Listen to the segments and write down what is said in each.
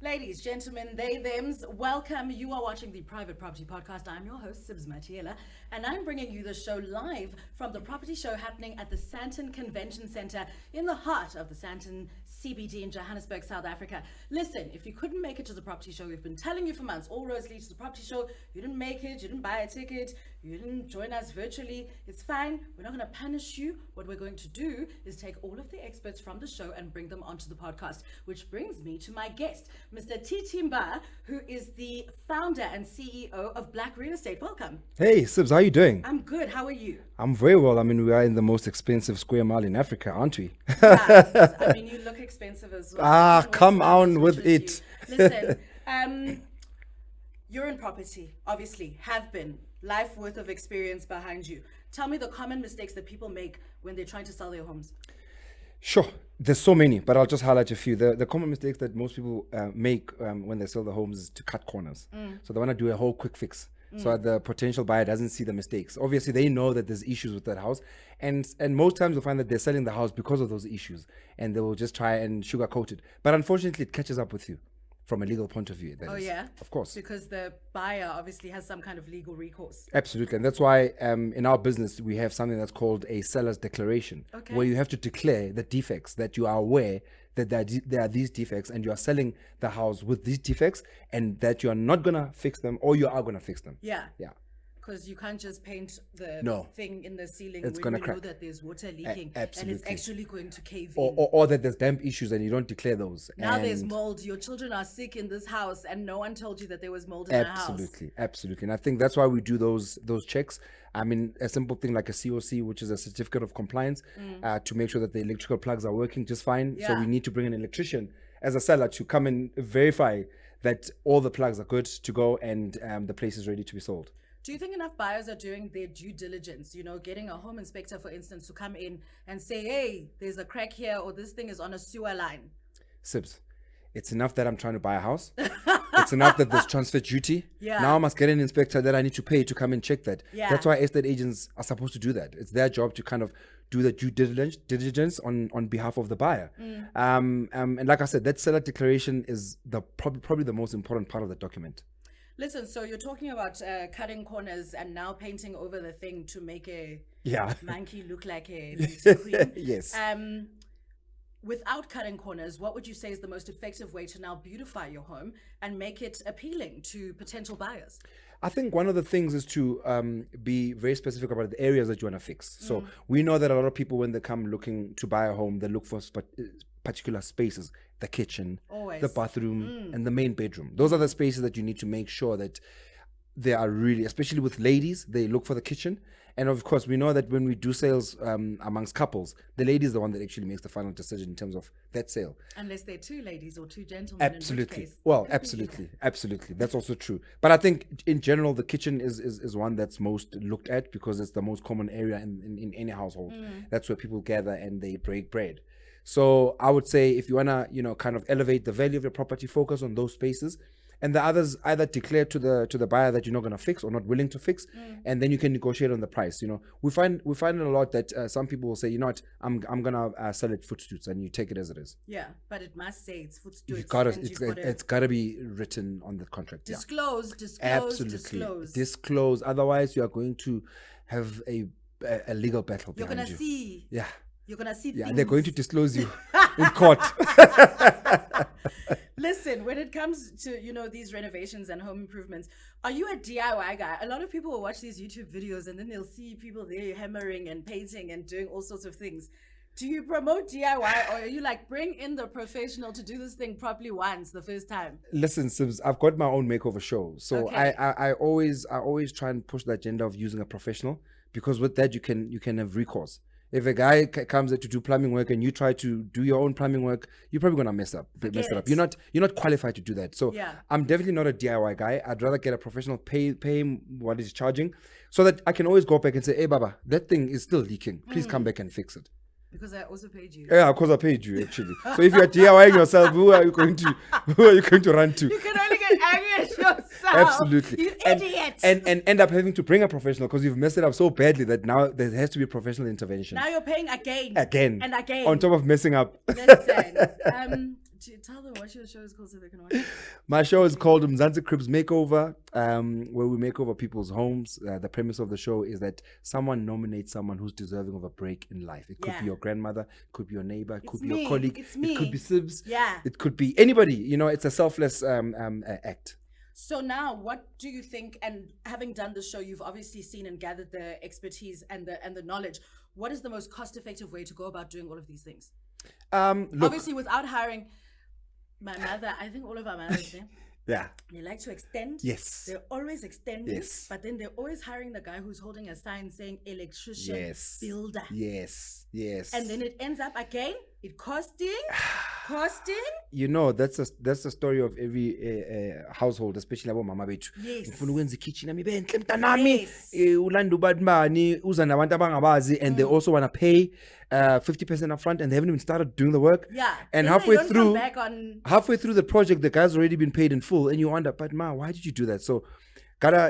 Ladies, gentlemen, they, thems, welcome. You are watching the Private Property Podcast. I'm your host, Sibs Matiela, and I'm bringing you the show live from the property show happening at the Sandton Convention Centre in the heart of the Sandton CBD in Johannesburg, South Africa. Listen, if you couldn't make it to the property show, we've been telling you for months, all roads lead to the property show. You didn't make it, you didn't buy a ticket, you didn't join us virtually. It's fine. We're not going to punish you. What we're going to do is take all of the experts from the show and bring them onto the podcast, which brings me to my guest, Mr. TT Mba, who is the founder and CEO of Black Real Estate. Welcome. Hey, Sibs, how are you doing? I'm good. How are you? I'm very well. I mean, we are in the most expensive square mile in Africa, aren't we? Yeah, I mean, you look expensive as well. Come on with it. Listen, you're in property, obviously, have been. Life worth of experience behind you. Tell me the common mistakes that people make when they're trying to sell their homes. Sure. There's so many, but I'll just highlight a few. The common mistakes that most people make when they sell their homes is to cut corners. So they want to do a whole quick fix. So the potential buyer doesn't see the mistakes. Obviously, they know that there's issues with that house. And most times you'll find that they're selling the house because of those issues. And they will just try and sugarcoat it. But unfortunately, it catches up with you from a legal point of view. Oh, yeah? Of course. Because the buyer obviously has some kind of legal recourse. Absolutely. And that's why in our business, we have something that's called a seller's declaration, where you have to declare the defects, that you are aware that there are these defects and you are selling the house with these defects and that you are not going to fix them or you are going to fix them. Yeah. Yeah. Because you can't just paint the thing in the ceiling it's when gonna you crack. know that there's water leaking Absolutely. and it's actually going to cave Or, in. or that there's damp issues and you don't declare those. Now and there's mold. Your children are sick in this house and no one told you that there was mold in the house. Absolutely. And I think that's why we do those checks. I mean, a simple thing like a COC, which is a certificate of compliance, to make sure that the electrical plugs are working just fine. So we need to bring an electrician as a seller to come and verify that all the plugs are good to go and the place is ready to be sold. Do you think enough buyers are doing their due diligence, getting a home inspector, for instance, to come in and say, hey, there's a crack here or this thing is on a sewer line? Sibs, it's enough that I'm trying to buy a house. It's enough that there's transfer duty. Yeah. Now I must get an inspector that I need to pay to come and check that. Yeah. That's why estate agents are supposed to do that. It's their job to kind of do the due diligence on behalf of the buyer. And like I said, that seller declaration is probably the most important part of the document. Listen, so you're talking about cutting corners and now painting over the thing to make a monkey look like a queen. Yes. Without cutting corners, what would you say is the most effective way to now beautify your home and make it appealing to potential buyers? I think one of the things is to be very specific about the areas that you want to fix. So we know that a lot of people, when they come looking to buy a home, they look for particular spaces, the kitchen, the bathroom, and the main bedroom. Those are the spaces that you need to make sure that they are really, especially with ladies, they look for the kitchen. And of course, we know that when we do sales amongst couples, the lady is the one that actually makes the final decision in terms of that sale. Unless they're two ladies or two gentlemen. Absolutely. Well, absolutely. That's also true. But I think in general, the kitchen is one that's most looked at because it's the most common area in any household. That's where people gather and they break bread. So I would say if you want to, kind of elevate the value of your property, focus on those spaces. And the others either declare to the buyer that you're not going to fix or not willing to fix, and then you can negotiate on the price. We find it a lot that some people will say, you know what, I'm gonna sell it footstoots, and you take it as it is. Yeah, but it must say it's footstoots. It's gotta be written on the contract. Disclose. Otherwise, you are going to have a legal battle. You're gonna see. Yeah. You're gonna see. Yeah, things. They're going to disclose you in court. Listen, when it comes to, these renovations and home improvements, are you a DIY guy? A lot of people will watch these YouTube videos and then they'll see people there hammering and painting and doing all sorts of things. Do you promote DIY or are you like, bring in the professional to do this thing properly once, the first time? Listen, Sibs, I've got my own makeover show. So Okay. I always try and push the agenda of using a professional, because with that you can have recourse. If a guy comes to do plumbing work and you try to do your own plumbing work, you're probably gonna mess it up. You're not qualified to do that. So I'm definitely not a DIY guy. I'd rather get a professional, pay him what he's charging, so that I can always go back and say, hey Baba, that thing is still leaking. Please come back and fix it. Because I also paid you. Yeah, of course I paid you actually. So if you're DIYing yourself, who are you going to run to? You can only get angry at yourself. Absolutely. You idiot. And end up having to bring a professional because you've messed it up so badly that now there has to be professional intervention. Now you're paying again. Again. And again. On top of messing up. Listen, Tell them what your show is called so they can watch it. My show is called Zanza Cribs Makeover, where we make over people's homes. The premise of the show is that someone nominates someone who's deserving of a break in life. It could be your grandmother, could be your neighbor, it could be your colleague, it could be Sibs, it could be anybody. You know, it's a selfless act. So now, what do you think? And having done the show, you've obviously seen and gathered the expertise and the knowledge. What is the most cost-effective way to go about doing all of these things? Look, Obviously, without hiring my mother, I think all of our mothers, yeah, they like to extend. Yes. They're always extending. Yes. But then they're always hiring the guy who's holding a sign saying electrician, Yes. builder. Yes. And then it ends up again, it costing. You know, that's the story of every household, especially about mama bethu. Yes. Ngifuna ukwenza ikitchen yami ibe enhle mntanami. Yes. Ulanda ubani bani uza nabantu abangabazi, and they also want to pay 50% up front, and they haven't even started doing the work. Yeah. And Then halfway they don't through come back on. halfway through the project, the guy's already been paid in full, and you wonder, but ma, why did you do that? So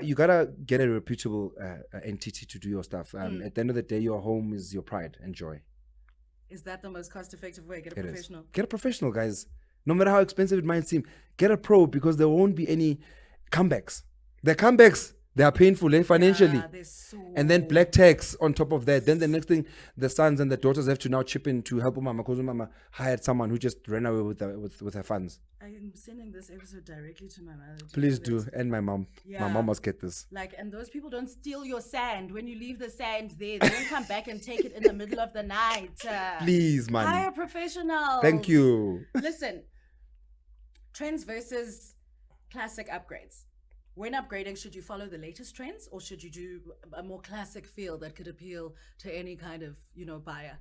you gotta get a reputable entity to do your stuff. At the end of the day, your home is your pride and joy. Is that the most cost-effective way? Get a It is. professional. Get a professional, guys. No matter how expensive it might seem, get a pro, because there won't be any comebacks. The comebacks, they are painful financially. Yeah, they're so... And then black tax on top of that. Then the next thing, the sons and the daughters have to now chip in to help mama, because mama hired someone who just ran away with her funds. I am sending this episode directly to my mother. Please do. And my mom. Yeah. My mom must get this. Like, and those people don't steal your sand. When you leave the sand there, they don't come back and take it in the middle of the night. Please, man. Hire professionals. Thank you. Listen, trends versus classic upgrades. When upgrading, should you follow the latest trends, or should you do a more classic feel that could appeal to any kind of, buyer?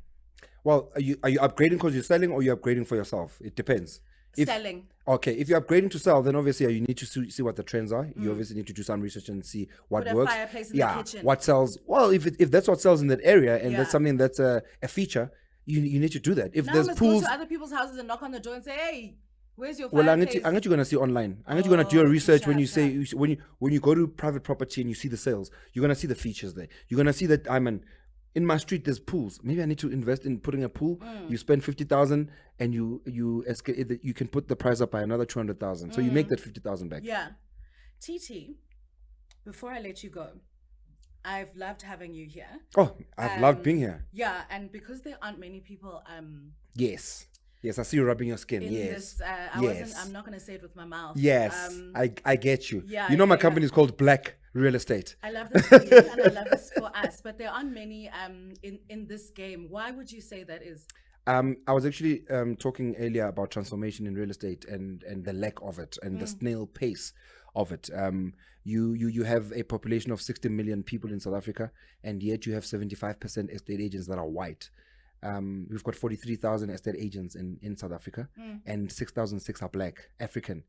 Well, are you upgrading because you're selling, or you're upgrading for yourself? It depends. Selling. Okay, if you're upgrading to sell, then obviously you need to see what the trends are. You obviously need to do some research and see what Put works. a fireplace in the kitchen. What sells. Well, if that's what sells in that area, and Yeah. that's something that's a feature, you need to do that. If Now there's let's pools, go to other people's houses and knock on the door and say, "Hey, where's your well, I'm fireplace?" not gonna see online. I'm not gonna do your research when you sure. say when you go to private property and you see the sales, you're gonna see the features there. You're gonna see that in my street there's pools. Maybe I need to invest in putting a pool. You spend 50,000 and you can put the price up by another 200,000. So you make that 50,000 back. Yeah. TT, before I let you go, I've loved having you here. Oh, I've loved being here. Yeah, and because there aren't many people Yes, I see you rubbing your skin. in Yes, this, I'm not going to say it with my mouth. yes, I get you. Yeah, you know, my yeah. company is called Black Real Estate. I love this for you and I love this for us, but there aren't many in this game. Why would you say that is? I was actually talking earlier about transformation in real estate and the lack of it and the snail pace of it. You have a population of 60 million people in South Africa, and yet you have 75% estate agents that are white. We've got 43,000 estate agents in South Africa, and 6,006 are black, African.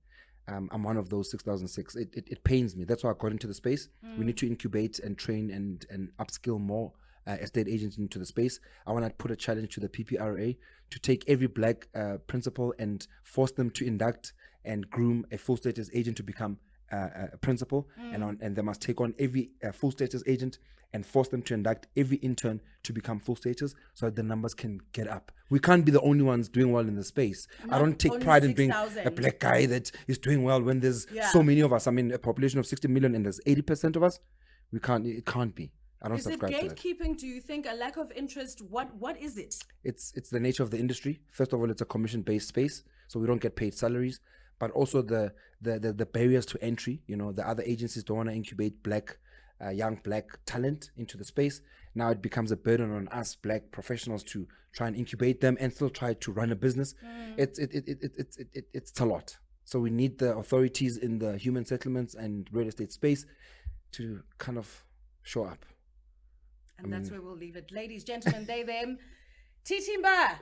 I'm one of those 6,006. It pains me. That's why I got into the space. We need to incubate and train and upskill more estate agents into the space. I want to put a challenge to the PPRA to take every black principal and force them to induct and groom a full status agent to become a principal, and they must take on every full status agent and force them to induct every intern to become full status, so that the numbers can get up. We can't be the only ones doing well in the space. I don't take only pride in being 6,000. a black guy that is doing well when there's so many of us. I mean, a population of 60 million and there's 80% of us. It can't be. I don't Is it subscribe to that. gatekeeping? Do you think a lack of interest? What is it? It's the nature of the industry. First of all, it's a commission-based space, so we don't get paid salaries. But also the barriers to entry. The other agencies don't want to incubate young black talent into the space. Now it becomes a burden on us black professionals to try and incubate them and still try to run a business. It's a lot. So we need the authorities in the human settlements and real estate space to kind of show up. And that's where we'll leave it. Ladies, gentlemen, they, them. TT Mba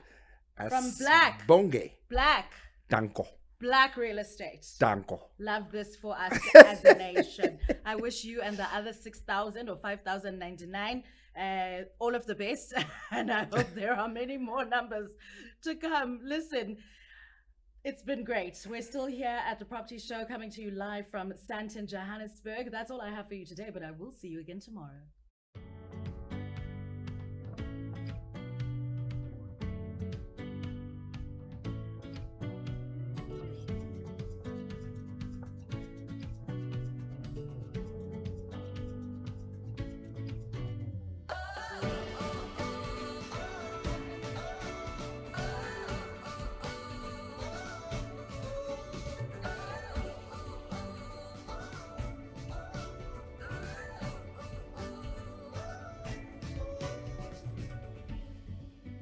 from Black. Bonge. Black. Danko. Black Real Estate. Danko. Love this for us as a nation. I wish you and the other 6,000 or 5,099 all of the best. And I hope there are many more numbers to come. Listen, it's been great. We're still here at the Property Show, coming to you live from Sandton, Johannesburg. That's all I have for you today, but I will see you again tomorrow.